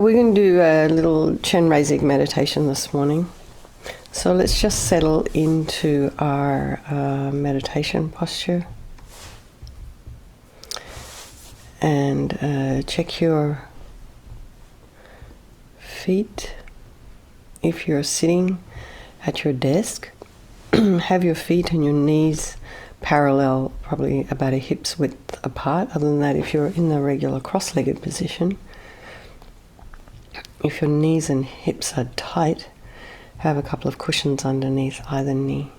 We're going to do a little Chenrezig meditation this morning. So let's just settle into our meditation posture and check your feet. If you're sitting at your desk, have your feet and your knees parallel, probably about a hip's width apart. Other than that, if you're in the regular cross-legged position, if your knees and hips are tight, have a couple of cushions underneath either knee.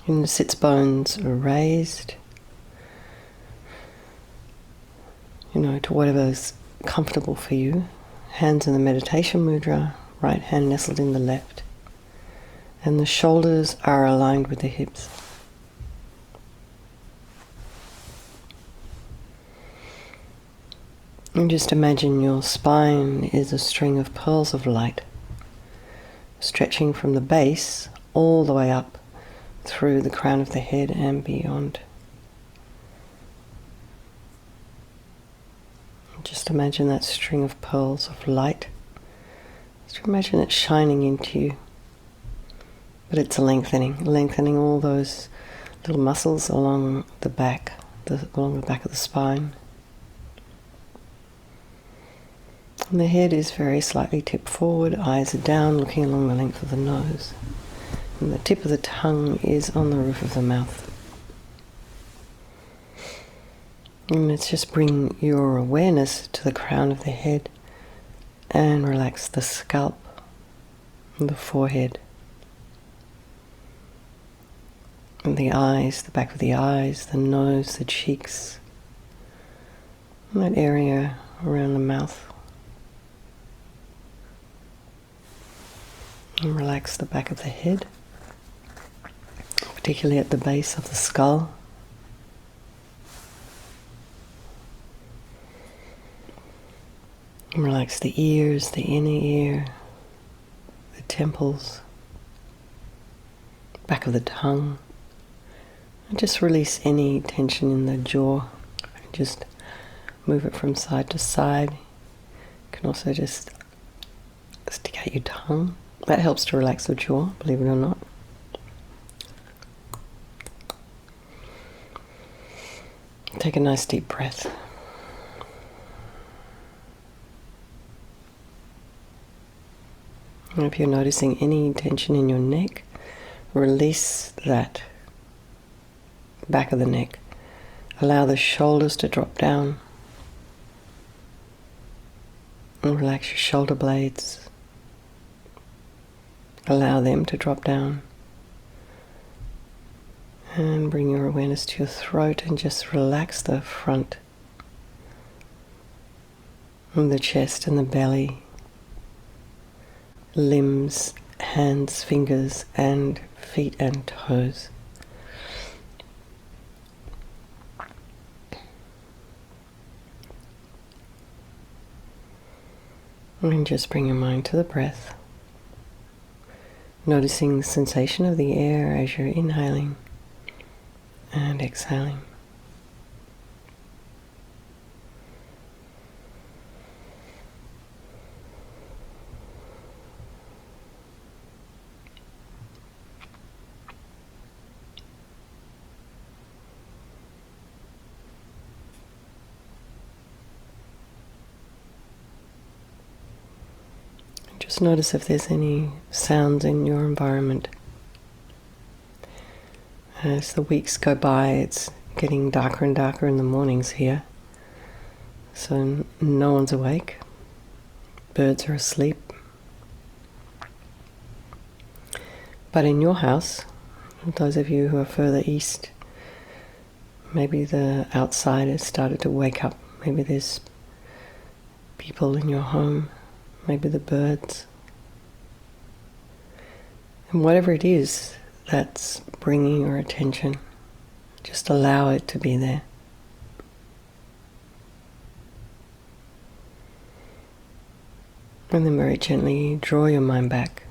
And the sits bones are raised, to whatever's comfortable for you. Hands in the meditation mudra, right hand nestled in the left. And the shoulders are aligned with the hips. And just imagine your spine is a string of pearls of light, stretching from the base all the way up through the crown of the head and beyond. Just imagine that string of pearls of light. Just imagine it shining into you. But it's lengthening all those little muscles along the back, along the back of the spine. And the head is very slightly tipped forward, eyes are down, looking along the length of the nose. And the tip of the tongue is on the roof of the mouth. And let's just bring your awareness to the crown of the head and relax the scalp, the forehead, and the eyes, the back of the eyes, the nose, the cheeks, and that area around the mouth. And relax the back of the head, particularly at the base of the skull. And relax the ears, the inner ear, the temples, back of the tongue. And just release any tension in the jaw. Just move it from side to side. You can also just stick out your tongue. That helps to relax the jaw, believe it or not. Take a nice deep breath. And if you're noticing any tension in your neck, release that back of the neck. Allow the shoulders to drop down. And relax your shoulder blades. Allow them to drop down. And bring your awareness to your throat and just relax the front and the chest and the belly, limbs, hands, fingers, and feet and toes. And just bring your mind to the breath. Noticing the sensation of the air as you're inhaling and exhaling. Just notice if there's any sounds in your environment. As the weeks go by, it's getting darker and darker in the mornings here. So no one's awake. Birds are asleep. But in your house, those of you who are further east, maybe the outside has started to wake up. Maybe there's people in your home. Maybe the birds. And whatever it is that's bringing your attention, just allow it to be there. And then very gently draw your mind back.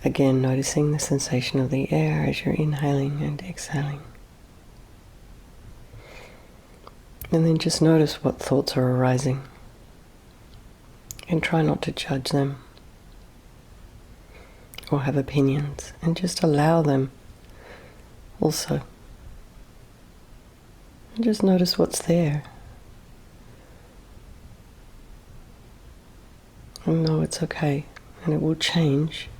Again, noticing the sensation of the air as you're inhaling and exhaling. And then just notice what thoughts are arising. And try not to judge them or have opinions. And just allow them also. And just notice what's there. And know it's okay. And it will change.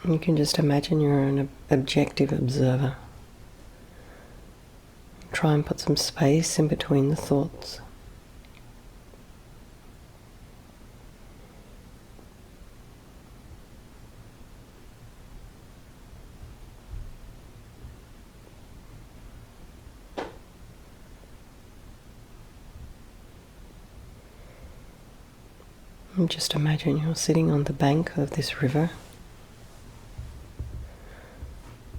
You can just imagine you're an objective observer. Try and put some space in between the thoughts. And just imagine you're sitting on the bank of this river,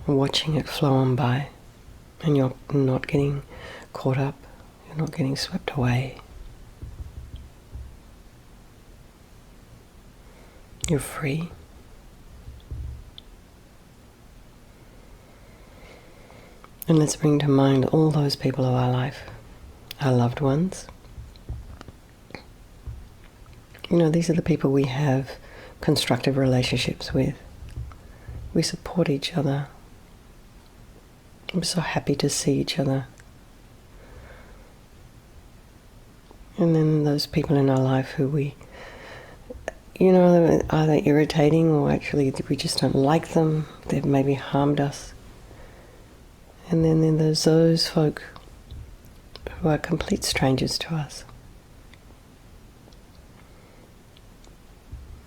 watching it flow on by, and you're not getting caught up, you're not getting swept away. You're free. And let's bring to mind all those people of our life, our loved ones. You know, these are the people we have constructive relationships with. We support each other. I'm so happy to see each other. And then those people in our life who we, you know, are they irritating, or actually we just don't like them, they've maybe harmed us. And then there's those folk who are complete strangers to us.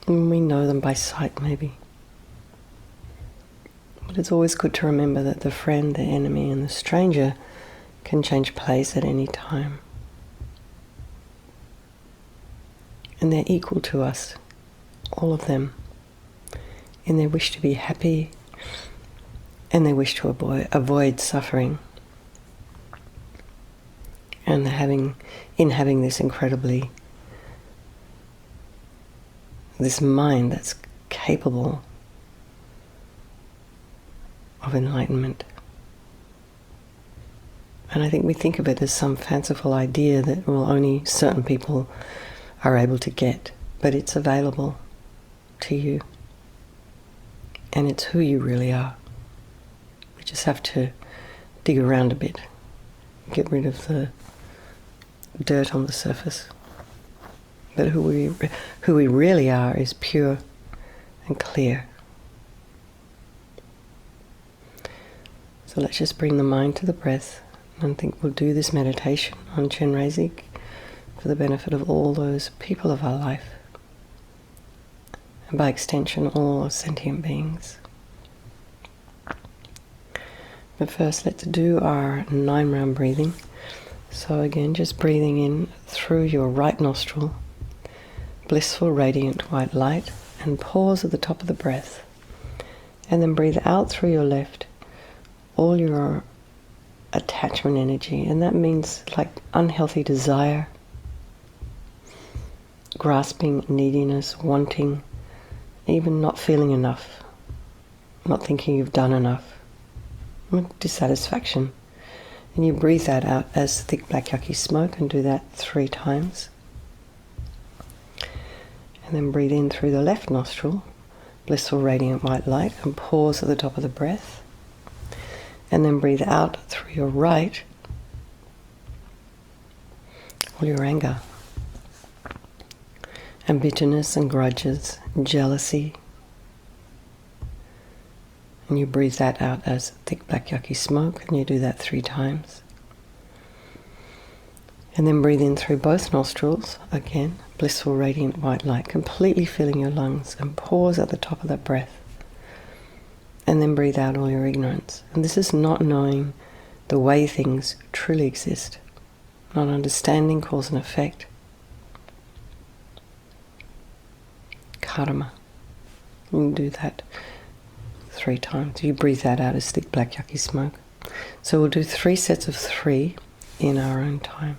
And we know them by sight maybe. But it's always good to remember that the friend, the enemy, and the stranger can change place at any time. And they're equal to us, all of them, in their wish to be happy and their wish to avoid suffering. And in having this this mind that's capable of enlightenment. And I think we think of it as some fanciful idea that only certain people are able to get, but it's available to you. And it's who you really are. We just have to dig around a bit, get rid of the dirt on the surface. But who we really are is pure and clear. So let's just bring the mind to the breath. And I think we'll do this meditation on Chenrezig for the benefit of all those people of our life. And by extension, all sentient beings. But first, let's do our 9-round breathing. So again, just breathing in through your right nostril, blissful, radiant white light, and pause at the top of the breath. And then breathe out through your left, all your attachment energy, and that means like unhealthy desire, grasping, neediness, wanting, even not feeling enough, not thinking you've done enough, dissatisfaction. And you breathe that out as thick black yucky smoke, and do that 3 times. And then breathe in through the left nostril, blissful radiant white light, and pause at the top of the breath. And then breathe out through your right, all your anger and bitterness and grudges and jealousy. And you breathe that out as thick black yucky smoke, and you do that 3 times. And then breathe in through both nostrils, again, blissful radiant white light, completely filling your lungs, and pause at the top of that breath. And then breathe out all your ignorance. And this is not knowing the way things truly exist, not understanding cause and effect, karma. You can do that 3 times. You breathe that out as thick black yucky smoke. So we'll do 3 sets of 3 in our own time.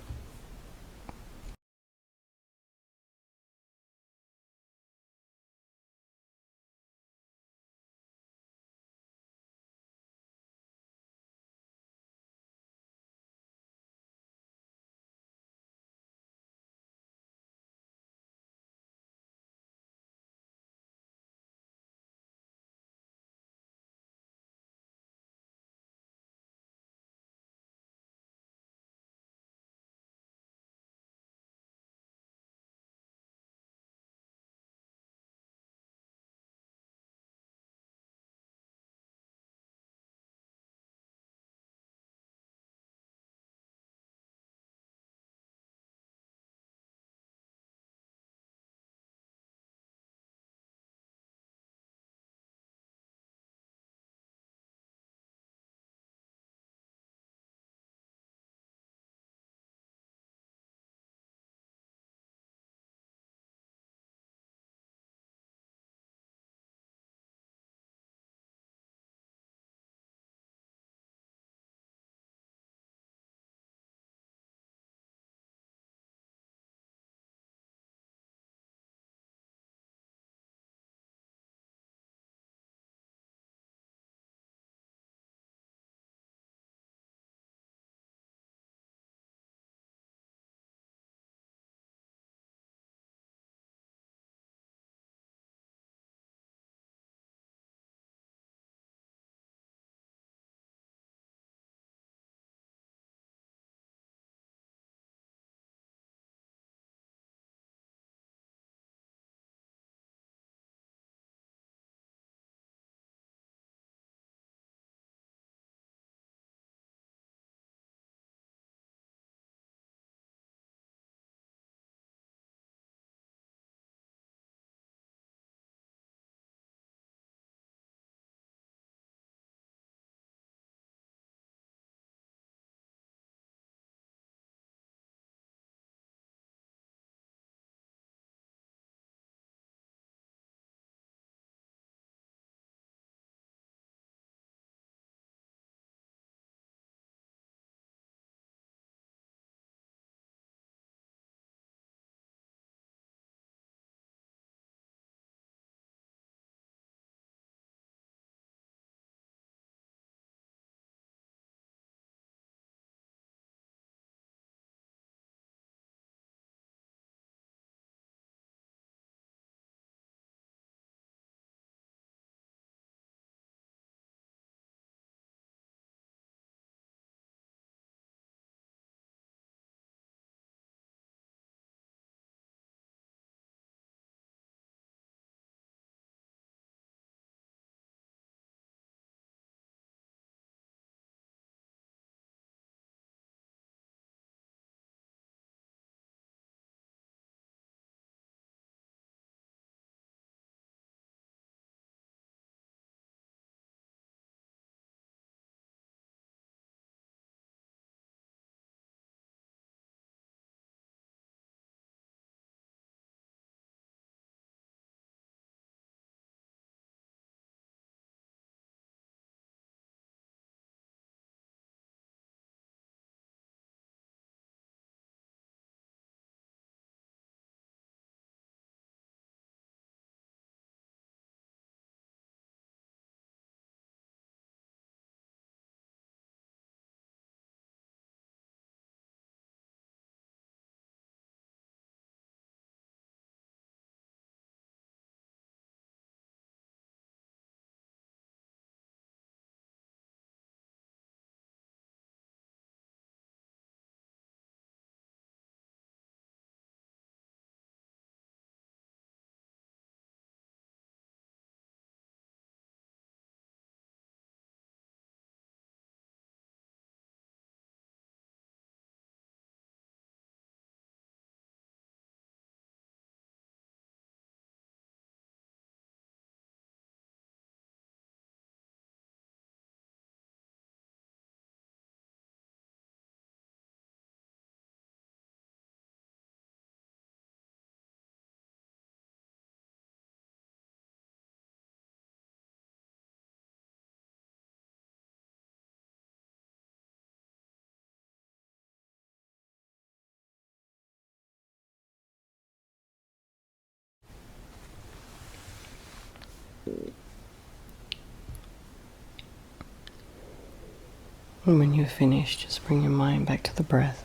And when you're finished, just bring your mind back to the breath.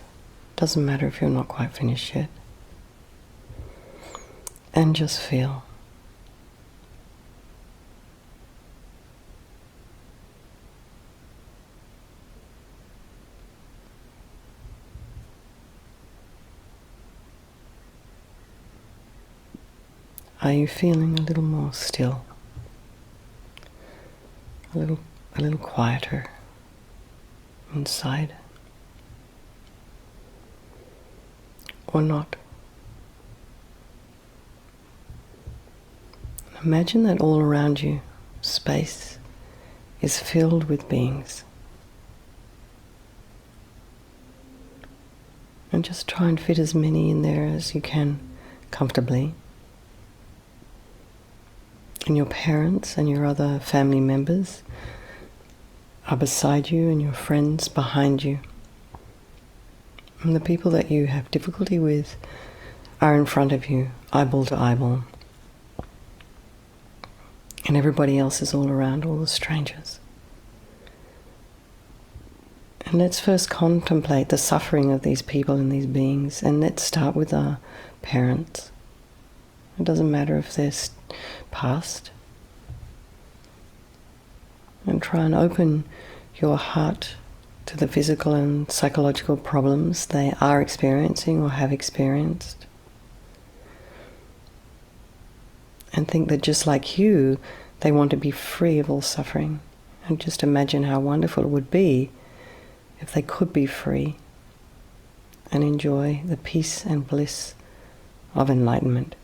Doesn't matter if you're not quite finished yet. And just feel. Are you feeling a little more still? A little quieter inside? Or not? Imagine that all around you, space is filled with beings. And just try and fit as many in there as you can comfortably. And your parents and your other family members are beside you, and your friends behind you. And the people that you have difficulty with are in front of you, eyeball to eyeball. And everybody else is all around, all the strangers. And let's first contemplate the suffering of these people and these beings. And let's start with our parents. It doesn't matter if they're past. And try and open your heart to the physical and psychological problems they are experiencing or have experienced. And think that just like you, they want to be free of all suffering. And just imagine how wonderful it would be if they could be free and enjoy the peace and bliss of enlightenment.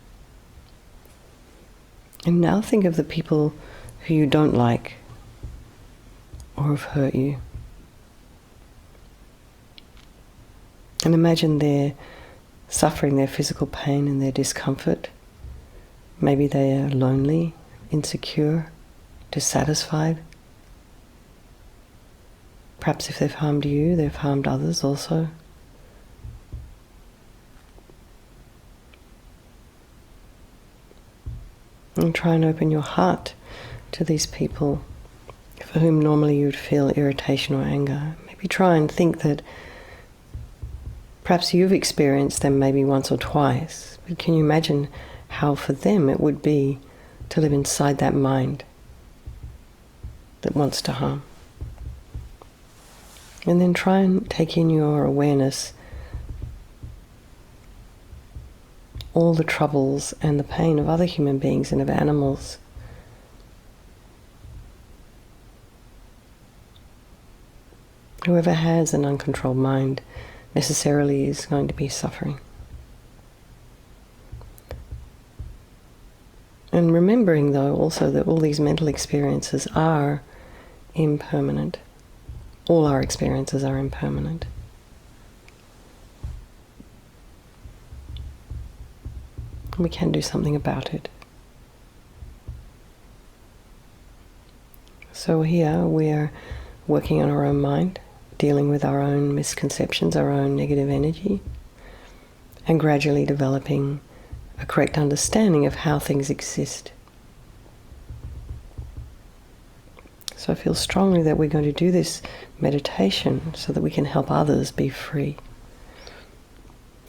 And now think of the people who you don't like or have hurt you. And imagine their suffering, their physical pain and their discomfort. Maybe they are lonely, insecure, dissatisfied. Perhaps if they've harmed you, they've harmed others also. And try and open your heart to these people for whom normally you'd feel irritation or anger. Maybe try and think that perhaps you've experienced them maybe once or twice, but can you imagine how for them it would be to live inside that mind that wants to harm? And then try and take in your awareness all the troubles and the pain of other human beings and of animals. Whoever has an uncontrolled mind necessarily is going to be suffering. And remembering, though, also that all these mental experiences are impermanent. All our experiences are impermanent. We can do something about it. So here we're working on our own mind, dealing with our own misconceptions, our own negative energy, and gradually developing a correct understanding of how things exist. So I feel strongly that we're going to do this meditation so that we can help others be free.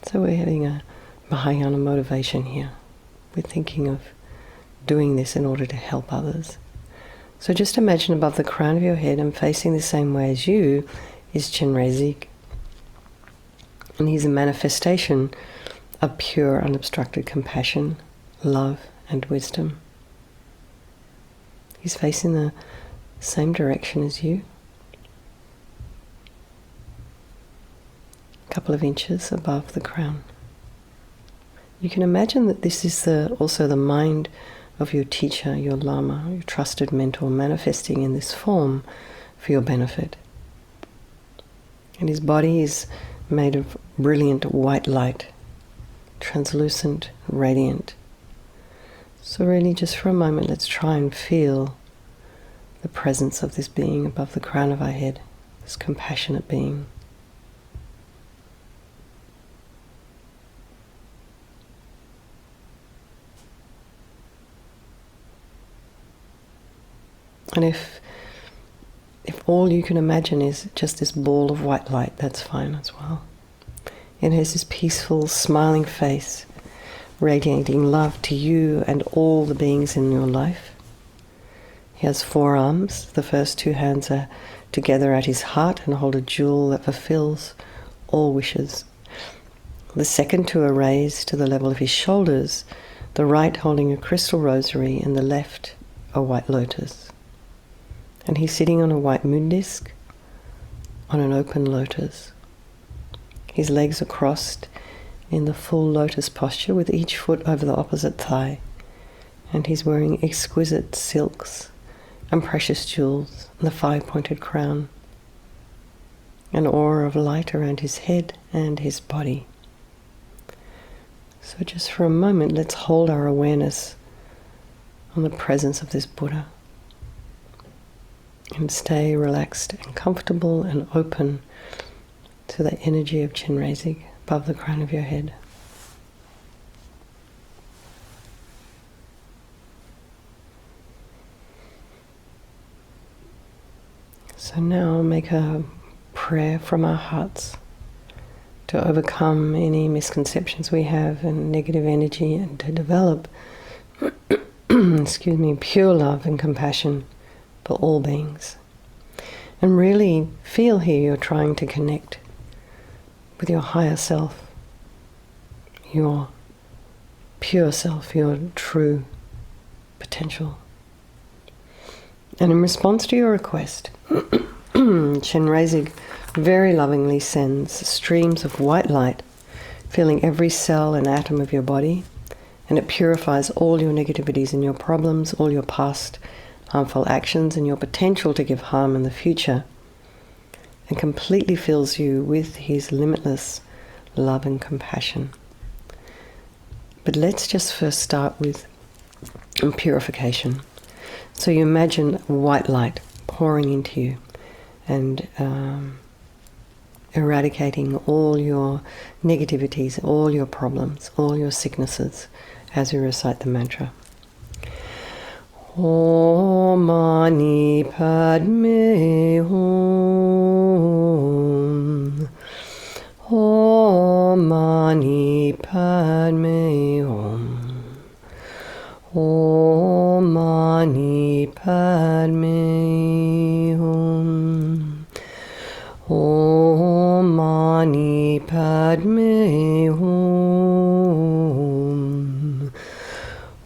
So we're having a Mahayana motivation here. We're thinking of doing this in order to help others. So just imagine above the crown of your head and facing the same way as you is Chenrezig. And he's a manifestation of pure, unobstructed compassion, love, and wisdom. He's facing the same direction as you. A couple of inches above the crown. You can imagine that this is also the mind of your teacher, your Lama, your trusted mentor, manifesting in this form for your benefit. And his body is made of brilliant white light, translucent, radiant. So really just for a moment, let's try and feel the presence of this being above the crown of our head, this compassionate being. And if all you can imagine is just this ball of white light. That's fine as well. It has this peaceful, smiling face, radiating love to you and all the beings in your life. He has 4 arms. The first 2 hands are together at his heart and hold a jewel that fulfills all wishes. The second 2 are raised to the level of his shoulders, the right holding a crystal rosary and the left a white lotus. And he's sitting on a white moon disc on an open lotus. His legs are crossed in the full lotus posture with each foot over the opposite thigh. And he's wearing exquisite silks and precious jewels and the 5-pointed crown. An aura of light around his head and his body. So just for a moment, let's hold our awareness on the presence of this Buddha. And stay relaxed and comfortable and open to the energy of Chenrezig above the crown of your head. So now make a prayer from our hearts to overcome any misconceptions we have and negative energy, and to develop pure love and compassion for all beings. And really feel here you're trying to connect with your higher self, your pure self, your true potential. And in response to your request, Chenrezig very lovingly sends streams of white light, filling every cell and atom of your body, and it purifies all your negativities and your problems, all your past harmful actions and your potential to give harm in the future, and completely fills you with his limitless love and compassion. But let's just first start with purification. So you imagine white light pouring into you and eradicating all your negativities, all your problems, all your sicknesses as you recite the mantra. Om Mani Padme Hum. Om Mani Padme Hum. Om Mani Padme Hum. Om Mani Padme Hum.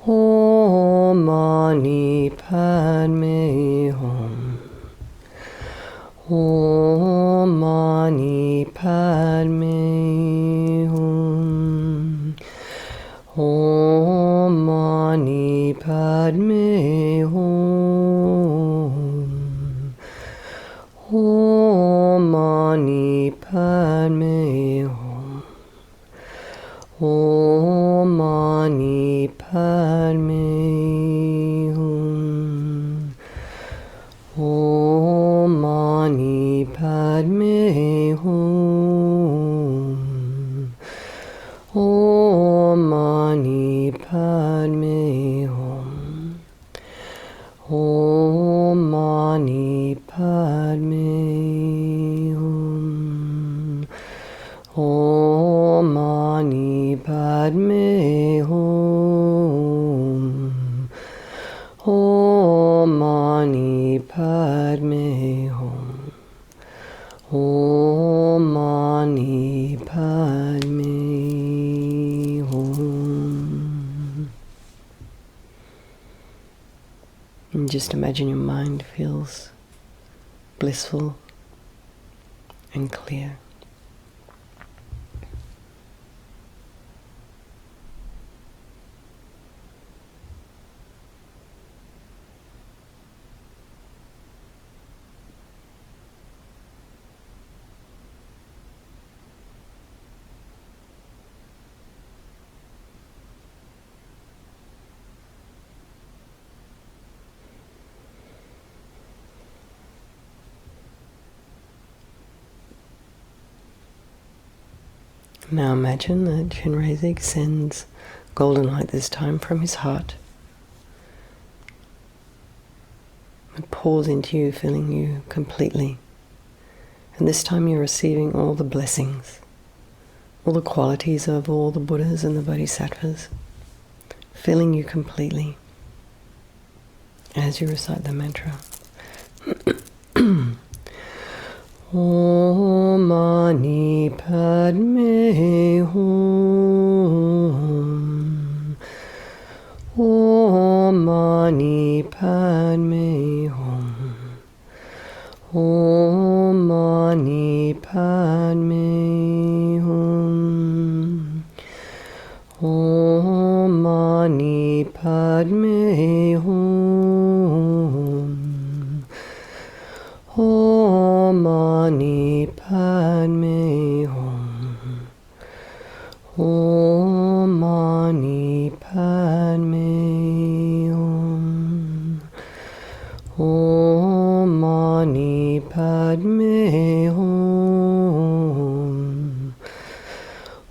Om Mani Padme Hum. Om Mani Padme Hum. Om Mani Padme Hum. Om Mani Padme Hum. Om Mani Padme Hum. Om Mani Padme Hum. Om Mani Padme Hum. Om Mani Padme Hum. Om Mani Padme Hum. Om Mani Padme Hum. Om Mani Padme Hum. And just imagine your mind feels blissful and clear. Now imagine that Chenrezig sends golden light this time from his heart, It pours into you, filling you completely. And this time you're receiving all the blessings, all the qualities of all the Buddhas and the Bodhisattvas, filling you completely as you recite the mantra. Om Mani Padme Hum. Om Mani Padme Hum. Om Mani Padme Hum. Om Mani Padme Hum. Om Mani Padme Hum. Om Mani Padme Hum. Om Mani Padme Hum.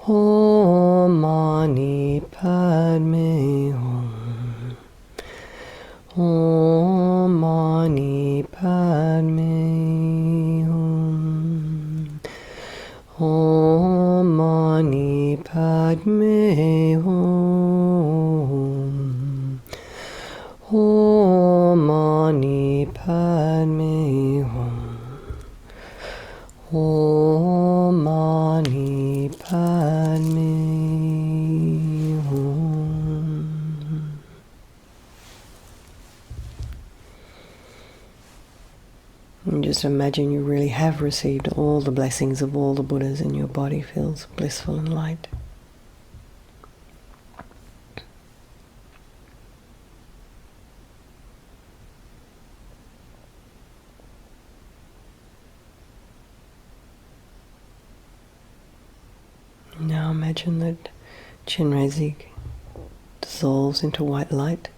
Om Mani Padme Hum. Om Mani Padme Hum. Om Mani Padme Hum. Om Mani Padme Hum. Om Mani Padme Hum. And just imagine you really have received all the blessings of all the Buddhas, and your body feels blissful and light. Now imagine that Chenrezig dissolves into white light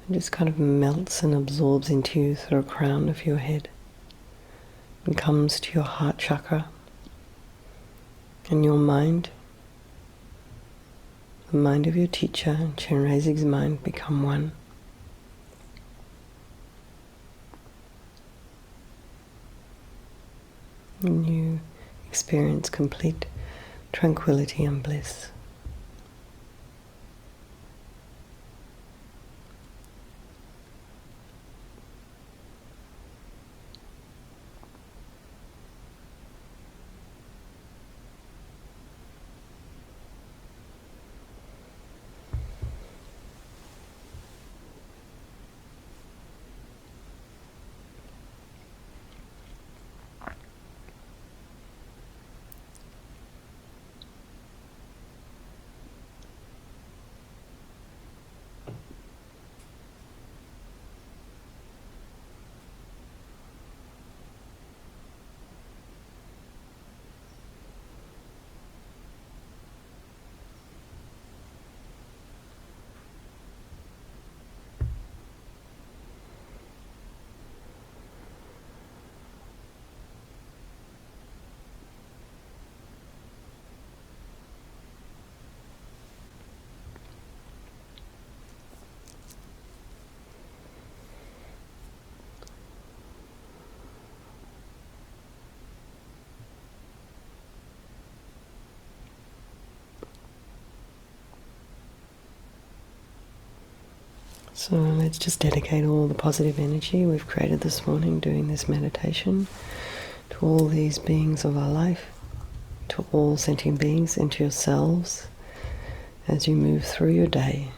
and just kind of melts and absorbs into you through the crown of your head and comes to your heart chakra and your mind. The mind of your teacher and Chenrezig's mind become one. And you experience complete tranquility and bliss. So let's just dedicate all the positive energy we've created this morning doing this meditation to all these beings of our life, to all sentient beings, and to yourselves as you move through your day.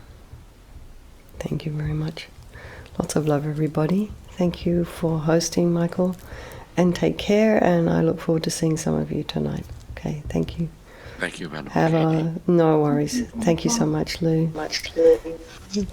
Thank you very much. Lots of love, everybody. Thank you for hosting, Michael, and take care, and I look forward to seeing some of you tonight. Okay, thank you. Thank you, Madam Katy. No worries. Thank you so much, Lou. Thank you.